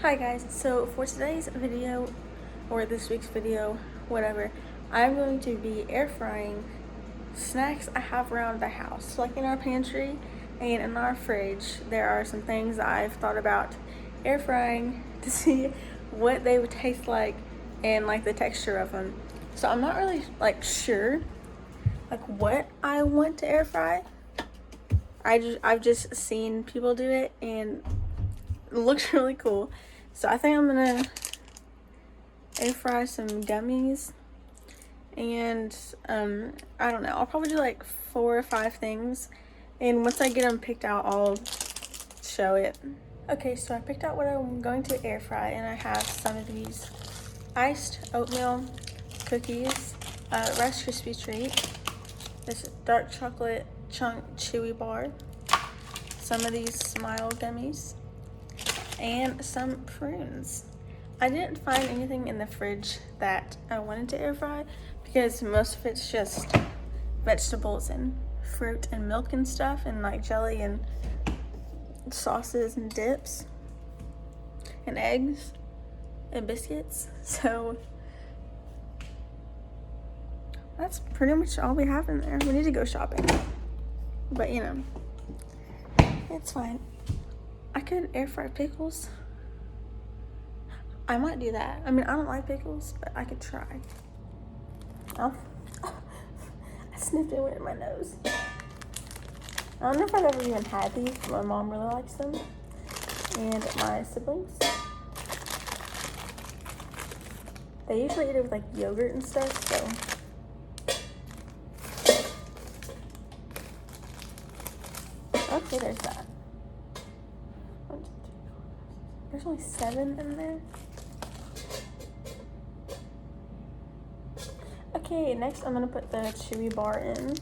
Hi guys, so for today's video, or this week's video, whatever, I'm going to be air frying snacks I have around the house. Like in our pantry and in our fridge, there are some things I've thought about air frying to see what they would taste like and like the texture of them. So I'm not really sure what I want to air fry. I've just seen people do it and it looks really cool. So I think I'm gonna air fry some gummies, and I don't know, I'll probably do like 4 or 5 things, and once I get them picked out, I'll show it. Okay, so I picked out what I'm going to air fry, and I have some of these iced oatmeal cookies, Rice Krispie treat, this dark chocolate chunk chewy bar, some of these Smile gummies, and some prunes. I didn't find anything in the fridge that I wanted to air fry because most of it's just vegetables and fruit and milk and stuff, and like jelly and sauces and dips and eggs and biscuits. So that's pretty much all we have in there. We need to go shopping, but you know, it's fine. I could air fry pickles. I might do that. I mean, I don't like pickles, but I could try. Oh, I sniffed it, went in my nose. I don't know if I've ever even had these, but my mom really likes them, and my siblings. They usually eat it with like yogurt and stuff, so. Okay, there's that. There's only 7 in there. Okay, next I'm gonna put the chewy bar in.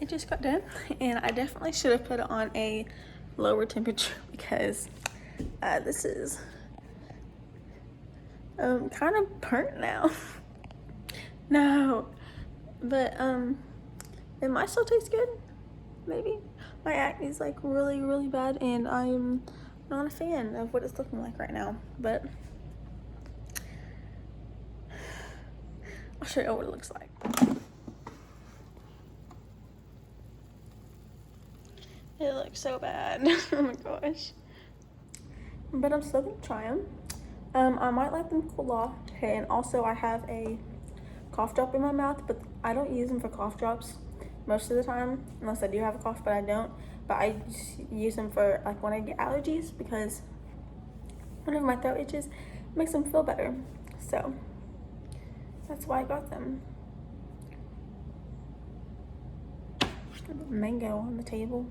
It just got done, and I definitely should have put it on a lower temperature because this is kind of burnt now. No, but it might still taste good, maybe. My acne's like really bad, and I'm not a fan of what it's looking like right now, but I'll show you what it looks like. It looks so bad. Oh my gosh. But I'm still gonna try them. I might let them cool off. Okay, and also I have a cough drop in my mouth, but I don't use them for cough drops most of the time, unless I do have a cough, but I don't. But I just use them for like when I get allergies, because whenever my throat itches, it makes them feel better. So that's why I got them. Mango on the table.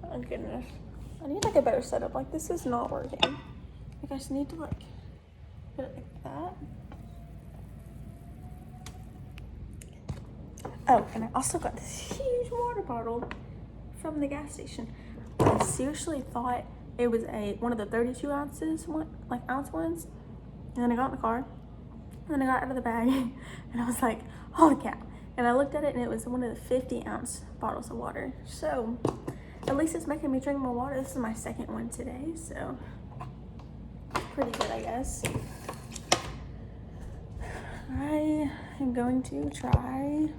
Oh goodness. I need like a better setup. Like this is not working. Like I just need to like put it like that. Oh, and I also got this huge water bottle from the gas station. I seriously thought it was one of the 32 ounces ounce ones. And then I got in the car, and then I got out of the bag, and I was like, holy cow. And I looked at it, and it was one of the 50-ounce bottles of water. So at least it's making me drink more water. This is my second one today, so pretty good, I guess. I am going to try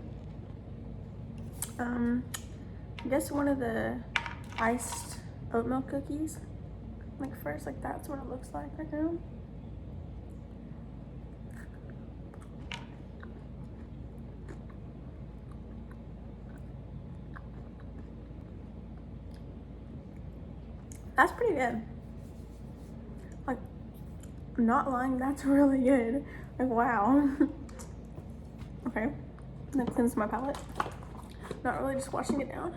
I guess one of the iced oatmeal cookies. Like first, like that's what it looks like right now. That's pretty good. Like, I'm not lying, that's really good. Like, wow. Okay, I'm gonna cleanse my palate. Not really just washing it down.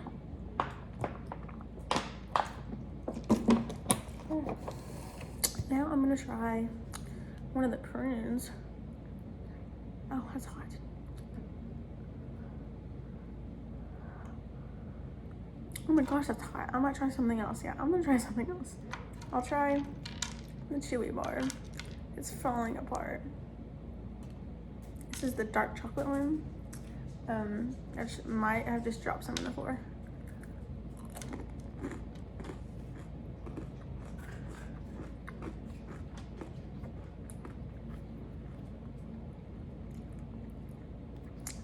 Now I'm gonna try one of the prunes. Oh, that's hot. Oh my gosh, that's hot. I might try something else. Yeah, I'm gonna try something else. I'll try the chewy bar. It's falling apart. This is the dark chocolate one. I might have just dropped some on the floor.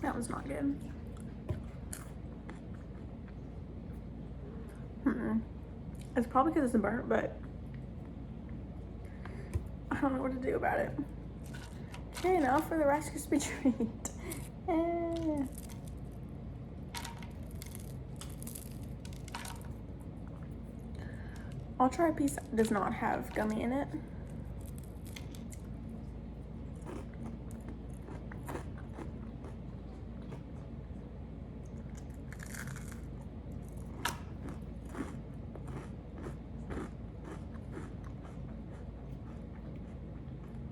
That one's not good. It's probably because it's burnt, but I don't know what to do about it. Okay, now for the Rice Krispie treat. I'll try a piece that does not have gummy in it.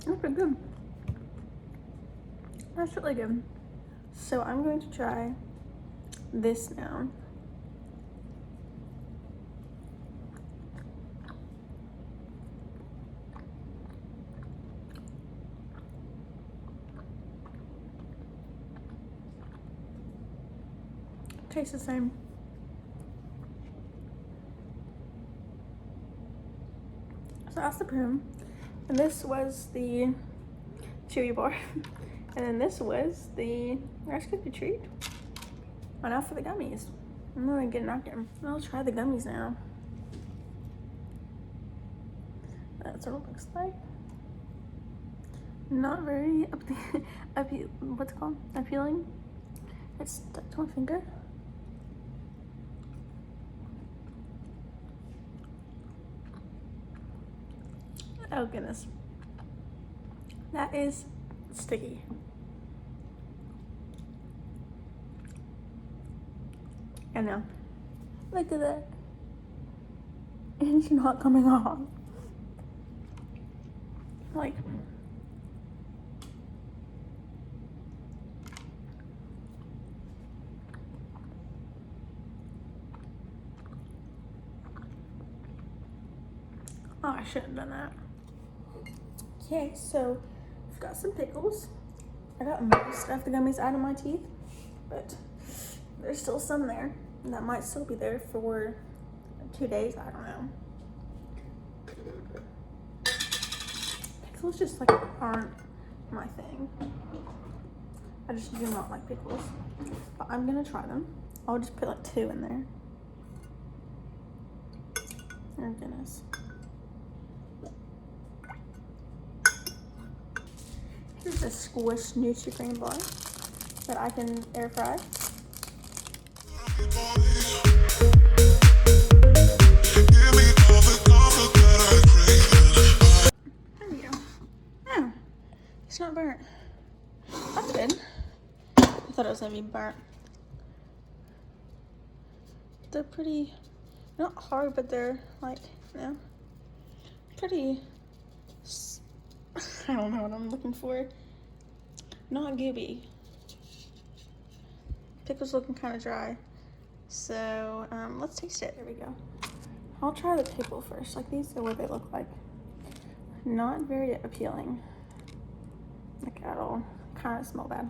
That's pretty good. That's really good. So I'm going to try this now. Tastes the same. So that's the Prune. And this was the chewy bar. And then this was the Rice Krispie treat. And now for the gummies. I'm gonna get knocked in. I'll try the gummies now. That's what it looks like. Not very what's it called? Appealing. It's stuck to my finger. Oh goodness. That is sticky. I know. Look at that. It's not coming off. Like, oh, I shouldn't have done that. Okay, so I've got some pickles. I got most of the gummies out of my teeth, but there's still some there. And that might still be there for 2 days, I don't know. Pickles just like aren't my thing. I just do not like pickles. But I'm gonna try them. I'll just put like 2 in there. Oh goodness. Here's a squished Nutri-Grain bar that I can air fry. There we go. Oh, it's not burnt. That's good. I thought it was gonna be burnt. They're pretty, not hard, but they're like, you know, pretty, I don't know what I'm looking for. Not gooey. Pickle's looking kind of dry. So let's taste it. There we go. I'll try the pickle first. Like, these are what they look like. Not very appealing. Like at all. Kind of smell bad.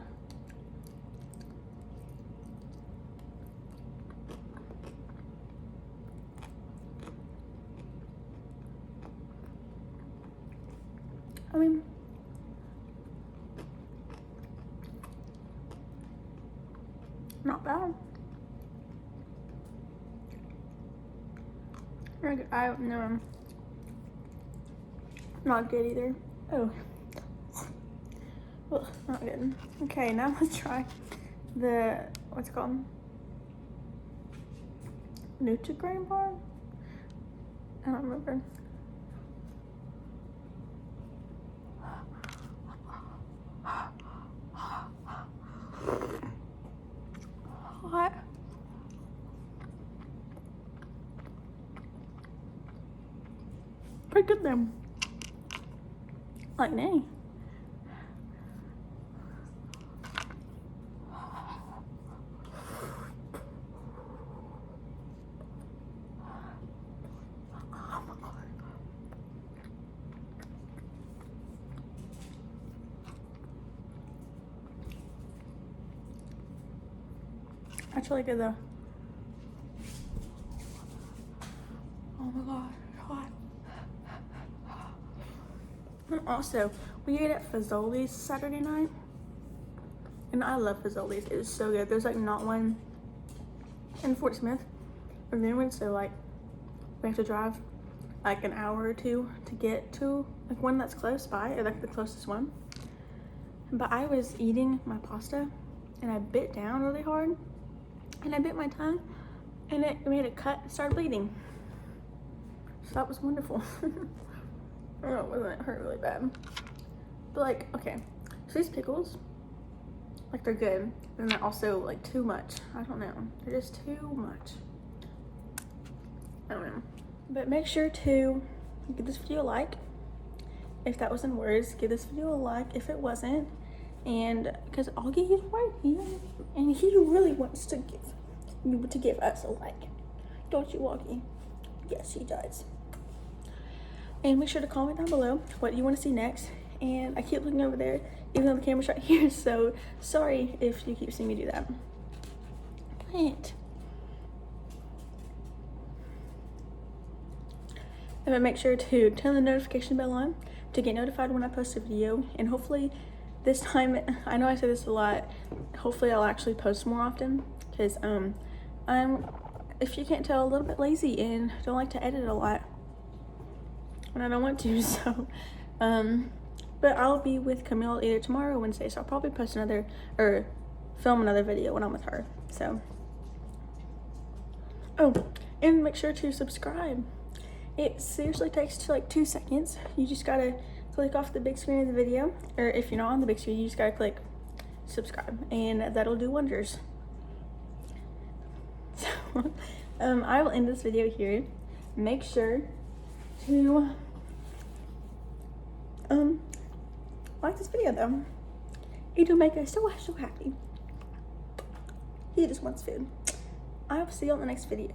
I mean, not bad. No, not good either. Oh, well, not good. Okay, now let's try the, what's it called? Nutri-Grain bar? I don't remember. What? Pretty good then. Like me. That's really good though. Oh my god, hot. And also, we ate at Fazoli's Saturday night. And I love Fazoli's. It was so good. There's like not one in Fort Smith or Greenwood, so like we have to drive like an hour or two to get to like one that's close by, or like the closest one. But I was eating my pasta and I bit down really hard and I bit my tongue and it made a cut and started bleeding. So that was wonderful. Oh, it wasn't, it hurt really bad. But like, okay, so these pickles, like they're good, and they're also like too much. I don't know, they're just too much. I don't know. But make sure to give this video a like. If that was in words, give this video a like if it wasn't. And because Augie is right here, and he really wants to give us a like. Don't you, Augie? Yes, he does. And make sure to comment down below what you want to see next. And I keep looking over there, even though the camera's right here, so sorry if you keep seeing me do that. But make sure to turn the notification bell on to get notified when I post a video. And hopefully this time, I know I say this a lot, hopefully I'll actually post more often, because I'm, if you can't tell, a little bit lazy and don't like to edit a lot, and I don't want to. So but I'll be with Camille either tomorrow or Wednesday, so I'll probably post another, or film another video when I'm with her. So, oh, and make sure to subscribe. It seriously takes like 2 seconds. You just gotta click off the big screen of the video, or if you're not on the big screen, you just gotta click subscribe, and that'll do wonders. So I will end this video here. Make sure to like this video though. It'll make us so happy. He just wants food. I will see you on the next video.